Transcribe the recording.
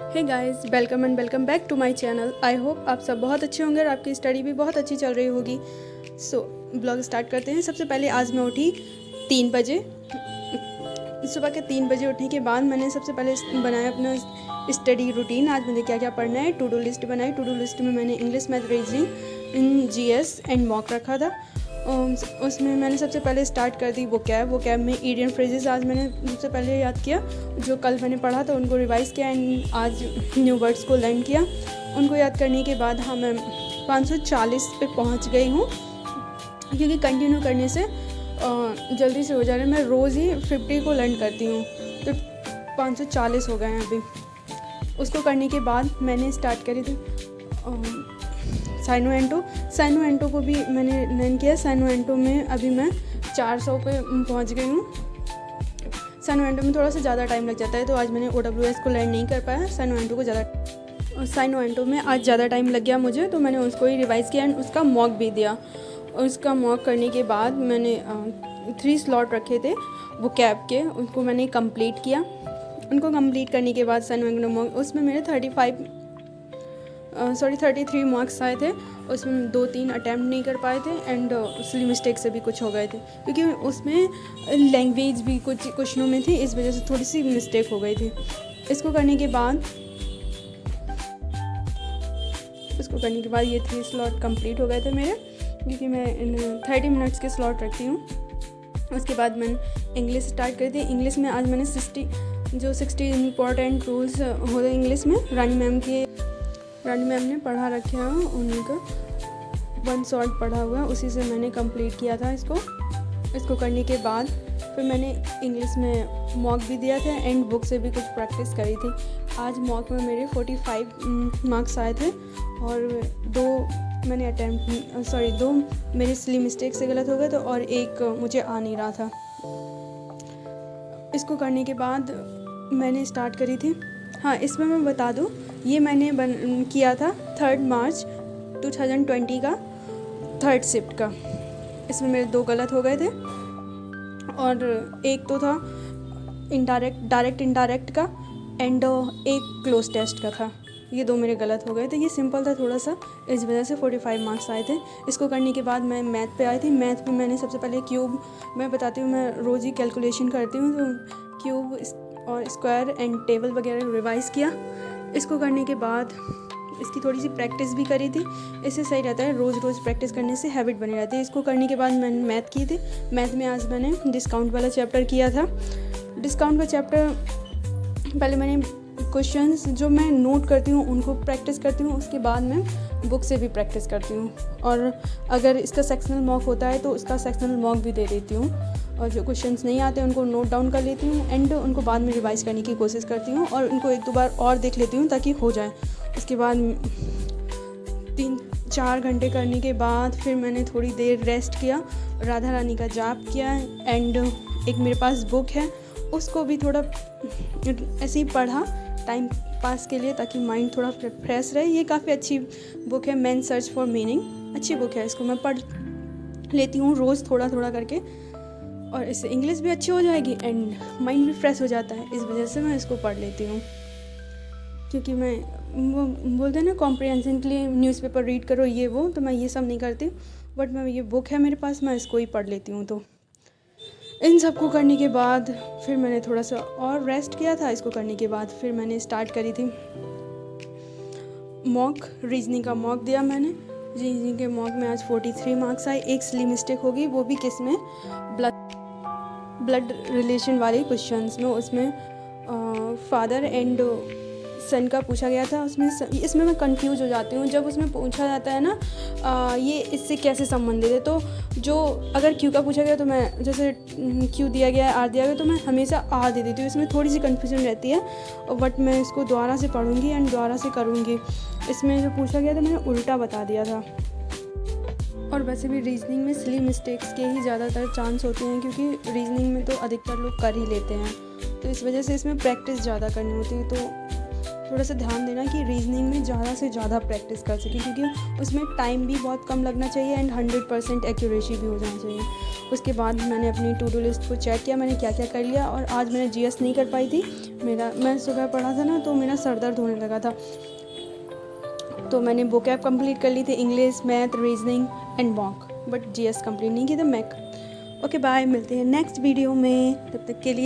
Hey guys, welcome and welcome back to my channel. I hope आप सब बहुत अच्छे होंगे और आपकी स्टडी भी बहुत अच्छी चल रही होगी। सो ब्लॉग स्टार्ट करते हैं। सबसे पहले आज मैं उठी 3 बजे। सुबह के 3 बजे उठने के बाद मैंने सबसे पहले बनाया अपना स्टडी रूटीन। आज मुझे क्या क्या पढ़ना है, टू डू लिस्ट बनाई। टू डू लिस्ट में मैंने English, math, reasoning, GS and mock रखा था। उसमें मैंने सबसे पहले स्टार्ट कर दी वो कैब में ईडियम फ्रेजेस आज मैंने सबसे पहले याद किया। जो कल मैंने पढ़ा था उनको रिवाइज़ किया एंड आज न्यू वर्ड्स को लर्न किया। उनको याद करने के बाद हाँ, मैं 540 पे पहुंच गई हूँ, क्योंकि कंटिन्यू करने से जल्दी से हो जा रहा है। मैं रोज़ ही 50 को लर्न करती हूँ, तो 540 हो गए हैं अभी। उसको करने के बाद मैंने स्टार्ट करी थी साइनो एंटो को भी मैंने लर्न किया। साइनो एंटो में अभी मैं 400 पे पहुंच गई हूँ। साइनो एंटो में थोड़ा सा ज़्यादा टाइम लग जाता है, तो आज मैंने OWS को लर्न नहीं कर पाया। साइनो एंटो में आज ज़्यादा टाइम लग गया मुझे, तो मैंने उसको ही रिवाइज़ किया एंड उसका मॉक भी दिया। उसका मॉक करने के बाद मैंने 3 स्लॉट रखे थे वो कैब के, उनको मैंने कंप्लीट किया। उनको कंप्लीट करने के बाद साइनो एंटो मॉक, उसमें मेरे 33 मार्क्स आए थे। उसमें 2-3 अटैम्प्ट नहीं कर पाए थे एंड सिली मिस्टेक से भी कुछ हो गए थे, क्योंकि उसमें लैंग्वेज भी कुछ क्वेश्चनों में थी, इस वजह से थोड़ी सी मिस्टेक हो गई थी। इसको करने के बाद ये 3 स्लॉट कंप्लीट हो गए थे मेरे, क्योंकि मैं 30 मिनट्स के स्लॉट रखती हूँ। उसके बाद मैंने इंग्लिश स्टार्ट कर दी। इंग्लिश में आज मैंने 60 इम्पॉर्टेंट रूल्स होते हैं इंग्लिश में, रानी मैम ने पढ़ा रखे हैं, उन्हीं का 1 शॉर्ट पढ़ा हुआ है, उसी से मैंने कंप्लीट किया था इसको करने के बाद फिर मैंने इंग्लिश में मॉक भी दिया था एंड बुक से भी कुछ प्रैक्टिस करी थी। आज मॉक में मेरे 45 मार्क्स आए थे और 2 मेरे सिली मिस्टेक से गलत हो गए थे और एक मुझे आ नहीं रहा था। इसको करने के बाद मैंने स्टार्ट करी थी। हाँ, इसमें मैं बता दूँ, ये मैंने किया था 3 मार्च 2020 का 3rd शिफ्ट का। इसमें मेरे 2 गलत हो गए थे और एक तो था डायरेक्ट इनडायरेक्ट का एंड एक क्लोज टेस्ट का था। ये 2 मेरे गलत हो गए थे। ये सिंपल था थोड़ा सा, इस वजह से 45 मार्क्स आए थे। इसको करने के बाद मैं मैथ पे आई थी। मैथ में मैंने सबसे पहले क्यूब, मैं बताती हूँ, मैं रोज़ ही कैलकुलेशन करती हूँ, तो क्यूब और स्क्वायर एंड टेबल वगैरह रिवाइज़ किया। इसको करने के बाद इसकी थोड़ी सी प्रैक्टिस भी करी थी। इससे सही रहता है, रोज़ प्रैक्टिस करने से हैबिट बनी रहती है। इसको करने के बाद मैंने मैथ की थी। मैथ में आज मैंने डिस्काउंट वाला चैप्टर किया था। डिस्काउंट का चैप्टर पहले मैंने क्वेश्चंस जो मैं नोट करती हूँ उनको प्रैक्टिस करती हूँ, उसके बाद मैं बुक से भी प्रैक्टिस करती हूँ, और अगर इसका सेक्शनल मॉक होता है तो उसका सेक्शनल मॉक भी दे देती हूँ, और जो क्वेश्चंस नहीं आते उनको नोट डाउन कर लेती हूँ एंड उनको बाद में रिवाइज़ करने की कोशिश करती हूँ और उनको 1-2 बार और देख लेती हूँ ताकि हो जाए। उसके बाद 3-4 घंटे करने के बाद फिर मैंने थोड़ी देर रेस्ट किया, राधा रानी का जाप किया एंड एक मेरे पास बुक है, उसको भी थोड़ा ऐसे ही पढ़ा टाइम पास के लिए, ताकि माइंड थोड़ा फ्रेश रहे। ये काफ़ी अच्छी बुक है, मैन सर्च फॉर मीनिंग, अच्छी बुक है। इसको मैं पढ़ लेती हूँ रोज़ थोड़ा करके, और इससे इंग्लिश भी अच्छी हो जाएगी एंड माइंड भी फ्रेश हो जाता है। इस वजह से मैं इसको पढ़ लेती हूँ, क्योंकि मैं वो बोलते हैं ना कॉम्प्रिहेंशन के लिए न्यूज़पेपर रीड करो ये वो, तो मैं ये सब नहीं करती, बट मैं ये बुक है मेरे पास, मैं इसको ही पढ़ लेती हूँ। तो इन सब को करने के बाद फिर मैंने थोड़ा सा और रेस्ट किया था। इसको करने के बाद फिर मैंने स्टार्ट करी थी मॉक, रीजनिंग का मॉक दिया मैंने। रीजनिंग के मॉक में आज 43 मार्क्स आए। एक सिली मिस्टेक होगी, वो भी किस में, ब्लड रिलेशन वाले क्वेश्चंस में। उसमें फादर एंड सन का पूछा गया था। इसमें मैं कंफ्यूज हो जाती हूँ जब उसमें पूछा जाता है ना ये इससे कैसे संबंधित है। तो जो अगर क्यू का पूछा गया तो मैं जैसे क्यू दिया गया है, आर दिया गया, तो मैं हमेशा आर दे देती हूँ। इसमें थोड़ी सी कन्फ्यूजन रहती है, बट मैं इसको दोबारा से पढ़ूँगी एंड दोबारा से करूँगी। इसमें जो पूछा गया था मैंने उल्टा बता दिया था। और वैसे भी रीजनिंग में सिली मिस्टेक्स के ही ज़्यादातर चांस होते हैं, क्योंकि रीजनिंग में तो अधिकतर लोग कर ही लेते हैं, तो इस वजह से इसमें प्रैक्टिस ज़्यादा करनी होती है। तो थोड़ा सा ध्यान देना कि रीजनिंग में ज़्यादा से ज़्यादा प्रैक्टिस कर सकें, क्योंकि उसमें टाइम भी बहुत कम लगना चाहिए एंड 100% एक्यूरेसी भी हो जाना चाहिए। उसके बाद मैंने अपनी टू डू लिस्ट को चेक किया, मैंने क्या क्या कर लिया। और आज मैंने जीएस नहीं कर पाई थी, मैं सुबह पढ़ा था ना, तो मेरा सर दर्द होने लगा था, तो मैंने वोकैब कंप्लीट कर ली थी, English, math, reasoning and mock, but GS complete नहीं की थी। मैक ओके बाय, मिलते हैं नेक्स्ट वीडियो में, तब तक के लिए